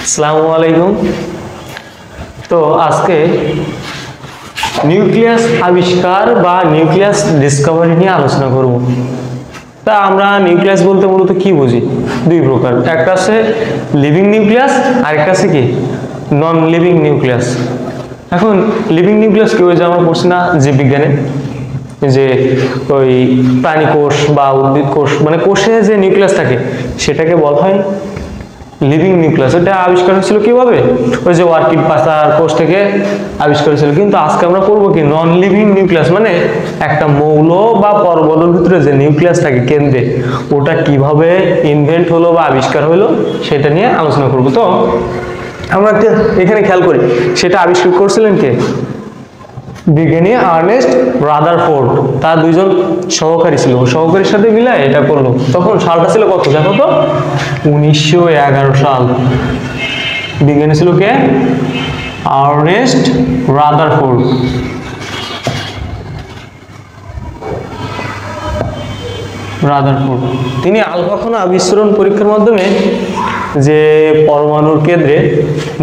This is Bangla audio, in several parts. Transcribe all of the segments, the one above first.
আসসালামু আলাইকুম। তো আজকে নিউক্লিয়াস আবিষ্কার বা নিউক্লিয়াস ডিসকভারি নিয়ে আলোচনা করব। তা আমরা নিউক্লিয়াস বলতে মূলত কি বুঝি? দুই প্রকার, একটা আছে লিভিং নিউক্লিয়াস আর একটা আছে কি নন লিভিং নিউক্লিয়াস। এখন লিভিং নিউক্লিয়াস কি, ওই যে আমরা পড়ছি না জীববিজ্ঞানে যে ওই প্রাণী কোষ বা উদ্ভিদ কোষ, মানে কোষে যে নিউক্লিয়াস থাকে সেটাকে বলা হয় লিভিং নিউক্লিয়াস। এটা আবিষ্কার হয়েছিল কিভাবে? ওই যে অর্কিড পাতার কোষ থেকে আবিষ্কার হয়েছিল। কিন্তু আজকে আমরা করবো কি নন লিভিং নিউক্লিয়াস, মানে একটা মৌল বা পরমাণুর ভিতরে যে নিউক্লিয়াস থাকে কেন্দ্রে, ওটা কিভাবে ইনভেন্ট হলো বা আবিষ্কার হলো সেটা নিয়ে আলোচনা করব। তো আমরা এখানে খেয়াল করি, সেটা আবিষ্কার করছিলেন কে? বিজ্ঞানী আর্নেস্ট রাদারফোর্ড। তার দুইজন সহকারী ছিল, সহকারীর সাথে মিলে এটা করলো। তখন সালটা ছিল কত দেখো তো, 1911 সাল। বিজ্ঞানী ছিল কে? Ernest Rutherford. তিনি আলফা কণা আবিষ্করণ পরীক্ষার মাধ্যমে যে পরমাণুর কেন্দ্রে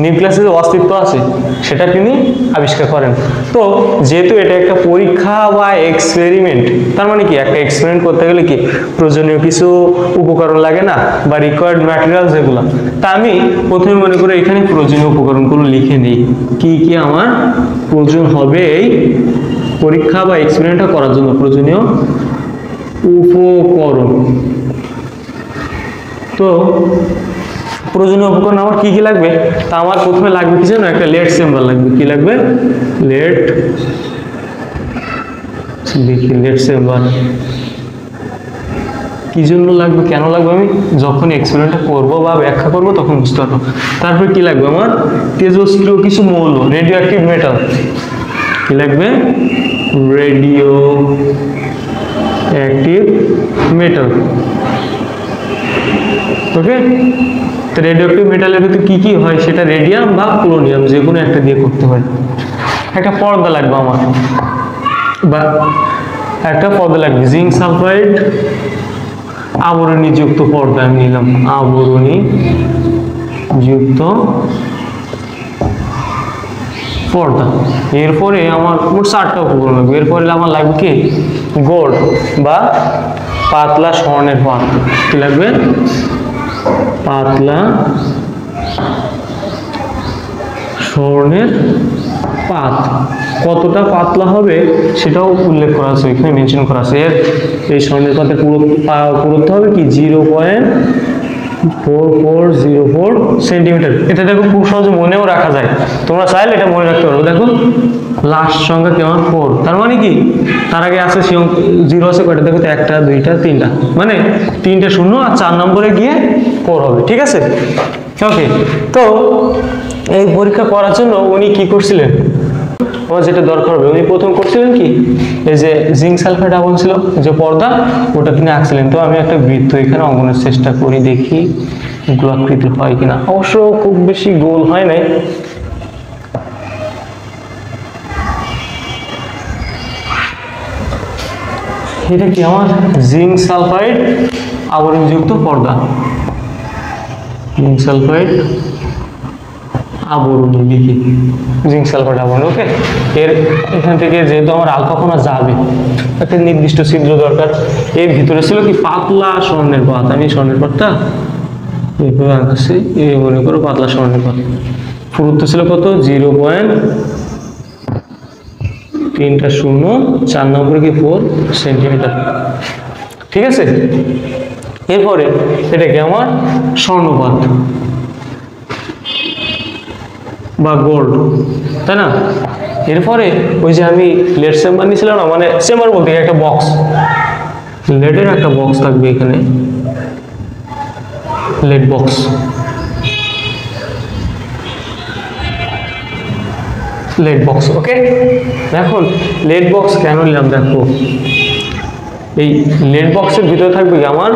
নিউক্লিয়াসের অস্তিত্ব আছে সেটা তিনি আবিষ্কার করেন। তো যেহেতু এটা একটা পরীক্ষা বা এক্সপেরিমেন্ট, তার মানে কি একটা এক্সপেরিমেন্ট করতে গেলে কি প্রয়োজনীয় কিছু উপকরণ লাগে না, বা রিকোয়ার্ড ম্যাটেরিয়াল যেগুলো। তা আমি প্রথমে মনে করি এখানে প্রয়োজনীয় উপকরণগুলো লিখে নিই, কি কি আমার প্রয়োজন হবে এই পরীক্ষা বা এক্সপেরিমেন্টটা করার জন্য। প্রয়োজনীয় উপকরণ, তো প্রয়োজনীয় উপকরণ আমার কি কি লাগবে? তা আমার প্রথমে লাগবে কি জানো, একটা লেড চেম্বার লাগবে। কি লাগবে? Lead chamber. কি জন্য লাগবে, কেন লাগবে, আমি যখন এক্সপেরিমেন্টটা করবো বা ব্যাখ্যা করবো তখন বুঝতে পারবো। তারপরে কি লাগবে আমার? তেজস্ক্রিয় কিছু মৌল, রেডিও অ্যাক্টিভ মেটাল। কি লাগবে? Radio active metal. ওকে, তো রেডিও অ্যাক্টিভ মেটালের ভিতরে কি কি হয় সেটা রেডিয়াম বা পোলোনিয়াম যে কোনো একটা দিয়ে করতে হয়। একটা পর্দা লাগবে আমার, বা একটা পর্দা লাগবে জিঙ্ক সালফাইড আবরণী যুক্ত পর্দা আমি নিলাম, আবরণী যুক্ত পর্দা। এরপরে আমার মোট 4টা উপকরণ লাগবে। এরপরে আমার লাগবে কি গোল্ড বা পাতলা স্বর্ণের পাত। কি লাগবে? পাতলা স্বর্ণের পাত। কতটা পাতলা হবে সেটাও উল্লেখ করা আছে, এখানে মেনশন করা আছে। এই স্বর্ণের পাতের পুরুত্ব হবে কি 0.4404 সেন্টিমিটার। এটা দেখো খুব সহজে মনেও রাখা যায়, তোমরা চাইলে এটা মনে রাখতে পারো। দেখো লাস্ট সংখ্যা কেমন 4, তার মানে কি তার আগে আছে 0 আছে কয়টা দেখো তো, 1টা 2টা 3টা, মানে 3টে 0 আর 4 নম্বরে গিয়ে 4 হবে। ঠিক আছে, ওকে। তো এই পরীক্ষা করার জন্য উনি কি করছিলেন, আমার যেটা দরকার হবে, উনি প্রথম করছিলেন কি এই যে জিঙ্ক সালফাইড আবরণ ছিল যে পর্দা, ওটা তিনি আঁকছিলেন। তো আমি একটা বৃত্ত এখানে অঙ্কনের চেষ্টা করি, দেখি গোলাকৃতির হয় কিনা। অবশ্য খুব বেশি গোল হয় নাই। এটা কি আমার জিঙ্ক সালফাইড আবরণযুক্ত পর্দা, জিঙ্ক সালফাইড আবরণ লিখি, জিঙ্ক সালফাইড আবরণ। ওকে, এখান থেকে যেহেতু আমার আলফা কণা যাবে, একটা নির্দিষ্ট ছিদ্র দরকার। এর ভিতরে ছিল কি পাতলা স্বর্ণের পাত। আমি স্বর্ণের পাতটা এইভাবে আঁকছি, এই মনে করো পাতলা স্বর্ণের পাত। পুরুত্ব ছিল কত? 0.30, 4 নম্বরে কি 4 সেন্টিমিটার। ঠিক আছে, এরপরে এটা কি আমার স্বর্ণপাত বা গোল্ড, তাই না? এরপরে ওই যে আমি লেড চেম্বার নিয়েছিলাম না, মানে চেম্বার বলতে একটা বক্স, লেডের একটা বক্স থাকবে এখানে, লেড বক্স। লেড বক্স, ওকে। এখন লেড বক্স কেন নিলাম দেখো, এই লেড বক্সের ভিতরে থাকবে কি আমার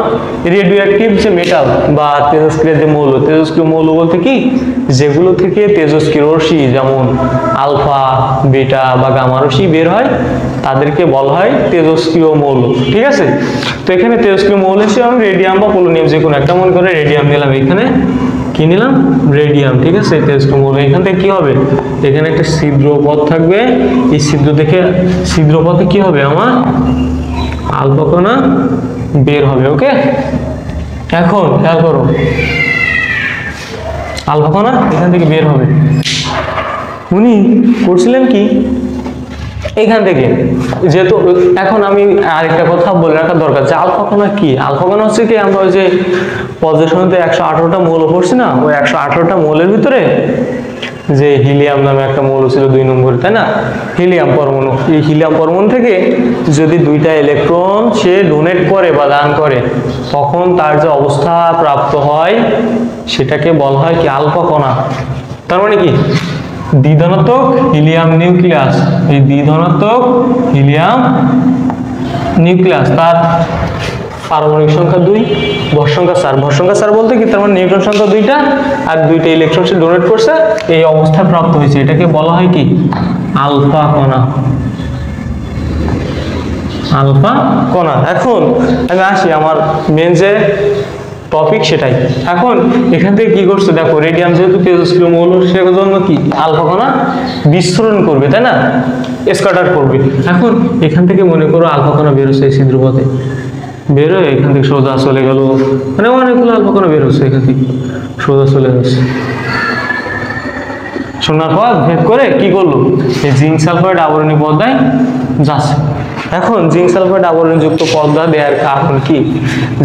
রেডিও অ্যাক্টিভ যে মেটাল বা তেজস্ক্রিয় যে মৌল। তেজস্ক্রিয় মৌল বলতে কি যেগুলো থেকে তেজস্ক্রিয় রশ্মি যেমন আলফা বিটা বা গামা রশ্মি বের হয় তাদেরকে বলা হয় তেজস্ক্রিয় মৌল। ঠিক আছে, তো এখানে তেজস্ক্রিয় মৌল হিসেবে আমি রেডিয়াম বা পোলোনিয়াম যে কোনো একটা মনে করে রেডিয়াম নিলাম এখানে, কি নিলাম, রেডিয়াম। ঠিক আছে, তেজস্ক্রিয় মৌল। এখান থেকে কি হবে, এখানে একটা ছিদ্র পথ থাকবে, এই ছিদ্র পথে কি হবে, আমার আলফা কণা বের হবে। ওকে, এখন খেয়াল করো, আলফা কণা এখান থেকে বের হবে। উনি করছিলেন কি, এখান থেকে যেহেতু, এখন আমি আরেকটা কথা বলে রাখা দরকার যে আলফা কণা কি। আলফা কণা হচ্ছে কি, আমরা ওই যে পর্যায়সারণীতে 118টা মৌল পড়ছি না, ওই 118টা মৌলের ভিতরে যে হিলিয়াম নামে একটা মৌল ছিল 2 নম্বরে, তাই না, হিলিয়াম পরমাণু। এই হিলিয়াম পরমাণু থেকে যদি 2টা ইলেকট্রন সে ডোনেট করে বা দান করে, তখন তার যে অবস্থা প্রাপ্ত হয় সেটাকে বলা হয় কি, আলফা কণা। তার মানে কি, দ্বিধনাত্মক হিলিয়াম নিউক্লিয়াস। এই দ্বিধনাত্মক হিলিয়াম নিউক্লিয়াস, তার পারমাণবিক সংখ্যা 2, ভর সংখ্যা 4। ভর সংখ্যা 4 বলতে কি, তার মানে নিউট্রন সংখ্যা 2টা, আর 2টা ইলেকট্রন সে ডোনেট করছে, এই অবস্থা প্রাপ্ত হয়েছে। এটাকে বলা হয় কি, আলফা কণা। আলফা কণা। এখন আমি আসি আমার মেন যে টপিক সেটাই। এখন এখান থেকে কি করছে দেখো, রেডিয়াম যেহেতু তেজস্ক্রিয় মৌল, সেজন্য কি আলফা কণা বিস্ফোরণ করবে, তাই না, স্ক্যাটার করবে। এখন এখান থেকে মনে করো আলফা কণা বেরোচ্ছে এই ছিদ্রপথে, বেরোয় এখান থেকে সোজা চলে গেল, মানে অনেকগুলো আলফা কণা বের হচ্ছে, এখান থেকে সোজা চলে যাচ্ছে। শোনার পর ভেদ করে কি করলো, এই জিঙ্ক সালফাইড আবরণী পর্দায় যাচ্ছে। এখন জিঙ্ক সালফাইড আবরণযুক্ত পর্দা দেওয়ার কারণ কি,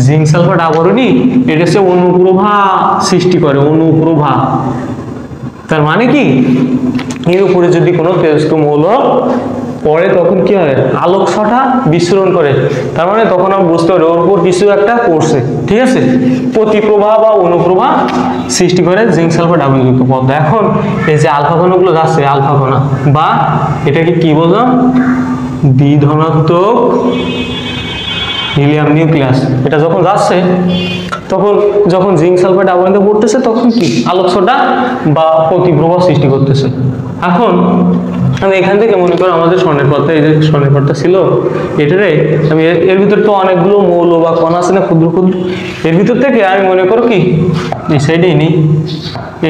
জিঙ্ক সালফাইড আবরণী এটা হচ্ছে অনুপ্রভা সৃষ্টি করে, অনুপ্রভা। তার মানে কি, এর উপরে যদি কোনো তেজস্ক্রিয় মৌল পরে তখন কি হয়, আলোক ছটা বিস্ফোরণ করে। তার মানে তখন আমরা বুঝতে পারি ওর উপর কিছু একটা পড়ছে। ঠিক আছে, প্রতিপ্রভা বা অনুপ্রভা সৃষ্টি করে জিঙ্ক সালফাইড আবরণযুক্ত পর্দা। এখন এই যে আলফা কণাগুলো যাচ্ছে, আলফা কণা বা এটাকে কি বললাম, দ্বিধনাত্মক হিলিয়াম নিউক্লিয়াস। এটা যখন যাচ্ছে, তখন যখন জিঙ্ক সালফাইড আবরণীতে পড়তেছে, তখন কি আলোক ছটা বা প্রতিপ্রভা সৃষ্টি করতেছে। এখন আমি এখান থেকে মনে করো আমাদের স্বর্ণের পর্দা, এই যে স্বর্ণের পর্দা ছিল, এটারে আমি এর ভিতর তো অনেকগুলো মৌল বা কণা আছে না, ক্ষুদ্র ক্ষুদ্র, এর ভিতর থেকে আমি মনে করো কি এই সাইডেই নেই,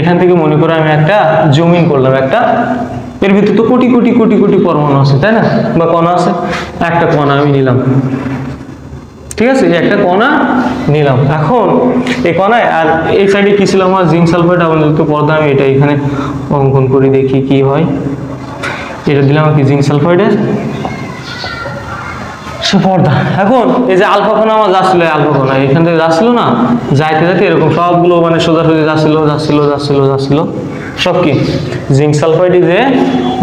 এখান থেকে মনে করো আমি একটা জুমিং করলাম, একটা, এর ভিতর তো কোটি কোটি কোটি কোটি পরমাণু আছে, তাই না, বা কণা আছে, একটা কণা আমি নিলাম। ঠিক আছে, একটা কণা নিলাম। এখন এই কণায়, আর এই সাইডে কি ছিল আমার, জিঙ্ক সালফাইড আবরণযুক্ত পর্দা। আমি এটা এখানে অঙ্কন করে দেখি কি হয়। এটা দিলাম কি, জিঙ্ক সালফাইডের সে পর্দা। এখন এই যে আলফা কণা আমার যাচ্ছিল, আলফা কণা এখান থেকে যাচ্ছিল না, যাইতে যাইতে এরকম সবগুলো মানে সোজাসুজি যাচ্ছিল যাচ্ছিল যাচ্ছিল যাচ্ছিল, সব কি জিঙ্ক সালফাইডে যে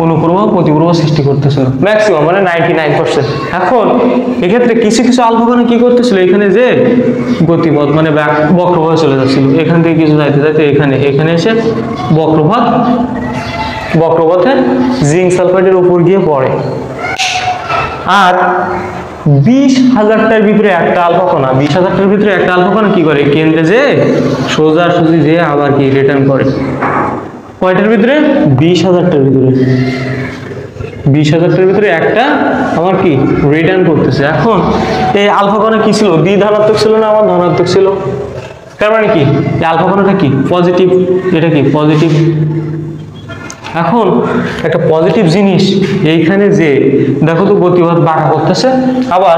অনুপ্রভা প্রতিপ্রভা সৃষ্টি করতেছিল ম্যাক্সিমাম, মানে 99%। এখন এক্ষেত্রে কিছু কিছু আলফা কণা কি করতেছিল, এখানে যে গতিপথ মানে বক্রপথে চলে যাচ্ছিল, এখান থেকে কিছু যাইতে যাইতে এখানে এসে বক্রপথে জিঙ্ক সালফাইডের উপর গিয়ে পড়ে। আর 20,000টার ভিতরে একটা আলফা কণা, 20,000টার ভিতরে একটা আলফা কণা কি করে, কেন্দ্রে যে সোজাসুজি যে আবার কি রিটার্ন করে। কয়টার ভিতরে, 20,000টার ভিতরে, 20,000টার ভিতরে একটা আমার কি রিটার্ন করতেছে। এখন এই আলফা কণা কি ছিল, দ্বিধনাত্মক ছিল না, আমার ধনাত্মক ছিল। তার মানে কি, এই আলফা কণাটা কি পজিটিভ, এটা কি পজিটিভ। এখন একটা পজিটিভ জিনিস, এইখানে যে দেখো তো গতিপথ বাঁকা করতেছে, আবার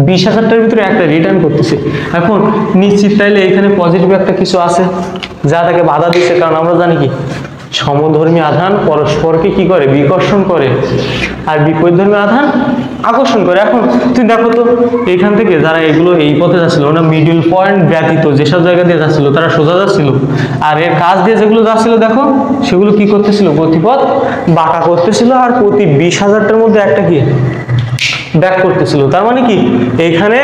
20,000টার ভিতরে একটা রিটার্ন করতেছে। এখন নিশ্চিত তাইলে এখানে পজিটিভ একটা কিছু আছে যা তাকে বাধা দিচ্ছে, কারণ আমরা জানি কি সমধর্মী আধান পরস্পরকে কি করে, বিকর্ষণ করে, আর বিপরীতধর্মী আধান আকর্ষণ করে। এখন তুমি দেখো তো এইখান থেকে যারা এগুলো এই পথে যাচ্ছিল, ওরা মিডল পয়েন্ট ব্যতীত যেসব জায়গা দিয়ে যাচ্ছিল তারা সোজা যাচ্ছিল, আর এর কাজ দিয়ে যেগুলো যাচ্ছিল দেখো সেগুলো কি করতেছিল, গতিপথ বাঁকা করতেছিল, আর প্রতি 20,000টার মধ্যে একটা কি ব্যাক করতেছিল। তার মানে কি এইখানে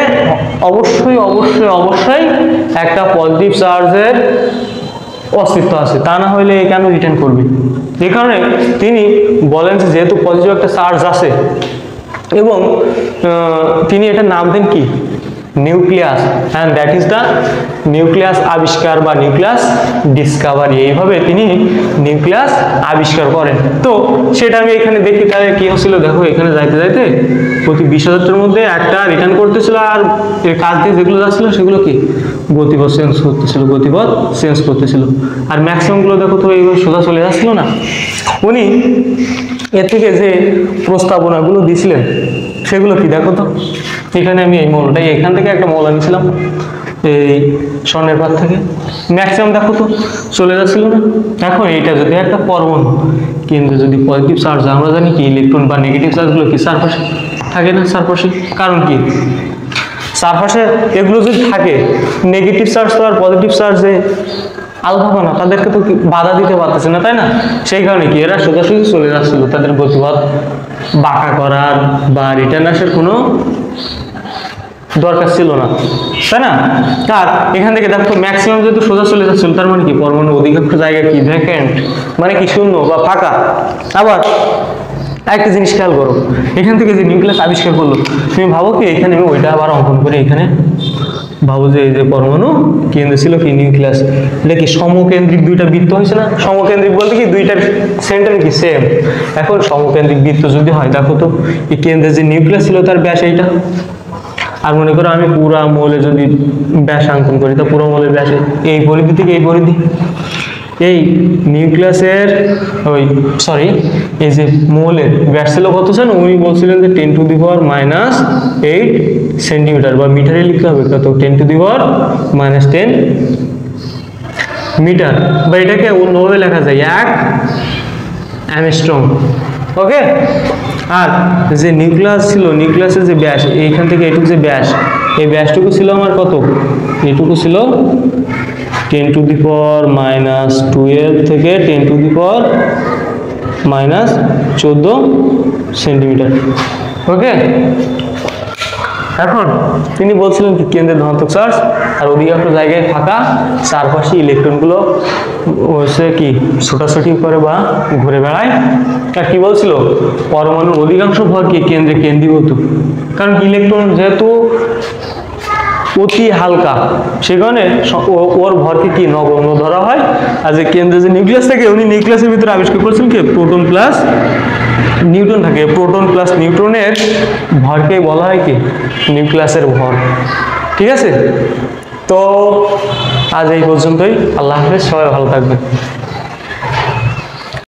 অবশ্যই অবশ্যই অবশ্যই একটা পজিটিভ চার্জের অস্তিত্ব আছে, তা না হলে কেন রিটার্ন করবে। এই কারণে তিনি বলেন যে যেহেতু পজিটিভ একটা চার্জ আছে, এবং তিনি এটার নাম দেন কি nucleus, and that is the nucleus আবিষ্কার বা নিউক্লিয়াস ডিসকভারি। এইভাবে তিনি নিউক্লিয়াস আবিষ্কার করেন। তো সেটা আমি এখানে দেখি তাহলে কি হচ্ছিল, দেখো এখানে যাইতে যাইতে প্রতি 20,000টার মধ্যে একটা রিটার্ন করতেছিল, আর এর কাজ দিয়ে যেগুলো যাচ্ছিল সেগুলো কি গতিপথ চেঞ্জ করতেছিল, গতিপথ চেঞ্জ করতেছিল। আর ম্যাক্সিমামগুলো দেখো তো এইভাবে সোজা চলে যাচ্ছিল না। উনি এর থেকে যে প্রস্তাবনাগুলো দিয়েছিলেন সেগুলো কি দেখো তো, এখানে আমি এই মৌলটাই এখান থেকে একটা মৌল আনিছিলাম এই স্বর্ণের পাত থেকে, ম্যাক্সিমাম দেখো তো চলে যাচ্ছিল না। এখন এইটা যদি একটা পরমাণু কিন্তু যদি পজিটিভ চার্জ, আমরা জানি কি ইলেকট্রন বা নেগেটিভ চার্জগুলো কি চারপাশে থাকে না, চারপাশে, কারণ কি চারপাশে এগুলো যদি থাকে, নেগেটিভ চার্জ তো আর পজিটিভ চার্জে আলফা কণা তাদেরকে তো বাধা দিতে পারতেছে না, তাই না? সেই কারণে কি এরা সোজাসুজি চলে যাচ্ছিল, তাদের গতিপথ বাঁকা করার বা রিটার্ন আসার কোনো দরকার ছিল না, তাই না? আর এখান থেকে দেখো ম্যাক্সিমাম যেহেতু সোজা চলে যাচ্ছিল, তার মানে কি পরমাণু অধিকাংশ জায়গা কি ভ্যাকেন্ট, মানে কি শূন্য বা ফাঁকা। আবার একটা জিনিস খেয়াল করো, এখান থেকে যে নিউক্লিয়াস আবিষ্কার করলো, তুমি ভাবো কি এখানে আমি ওইটা আবার অঙ্কন করে এখানে ভাবো যে এই যে পরমাণু কেন্দ্র ছিল কি নিউক্লিয়াস, এটা কি সমকেন্দ্রিক দুইটা বৃত্ত হয়েছে না? সমকেন্দ্রিক বলতে কি দুইটার সেন্টার কি সেম। এখন সমকেন্দ্রিক বৃত্ত যদি হয়, দেখো তো এই কেন্দ্রে যে নিউক্লিয়াস ছিল তার ব্যাস এইটা, আর মনে করো আমি পুরা মৌলে যদি ব্যাস অঙ্কন করি, তো পুরো মৌলের ব্যাস এই পরিধি থেকে এই পরিধি, এই নিউক্লিয়াসের ওই সরি এই যে মৌলের ব্যাস ছিল কত জানো? উনি বলছিলেন যে 10⁻⁻8 সেন্টিমিটার, বা মিটারে লিখতে হবে কত, 10⁻⁻10 মিটার, বা এটাকে অন্যভাবে লেখা যায় 1 অ্যাংস্ট্রম। ওকে, আর যে নিউক্লিয়াস ছিল, নিউক্লিয়াসের যে ব্যাস এইখান থেকে এটুকু যে ব্যাস, এই ব্যাসটুকু ছিল আমার কত, এটুকু ছিল 10⁻⁻12 থেকে 10⁻⁻14 সেন্টিমিটার। ওকে, এখন তিনি বলছিলেন কি কেন্দ্রে ধনাত্মক চার্জ আর অধিকাংশ জায়গায় ফাঁকা, চারপাশে ইলেকট্রনগুলো হচ্ছে কি ছোটাছুটি করে বা ঘুরে বেড়ায়। আর কি বলছিল, পরমাণুর অধিকাংশ ভর কি কেন্দ্রে কেন্দ্রীভূত, কারণ ইলেকট্রন যেহেতু অতি হালকা, সে কারণে ওর ভরকে কি নগণ্য ধরা হয়। আর যে কেন্দ্রে যে নিউক্লিয়াস থাকে, উনি নিউক্লিয়াসের ভিতরে আবিষ্কার করেছেন কি প্রোটন প্লাস নিউট্রন থাকে, প্রোটন প্লাস নিউট্রনের ভরকে বলা হয় কি নিউক্লিয়াসের ভর। ঠিক আছে, তো আজ এই পর্যন্তই। আল্লাহ হাফেজ, সবাই ভালো থাকবেন।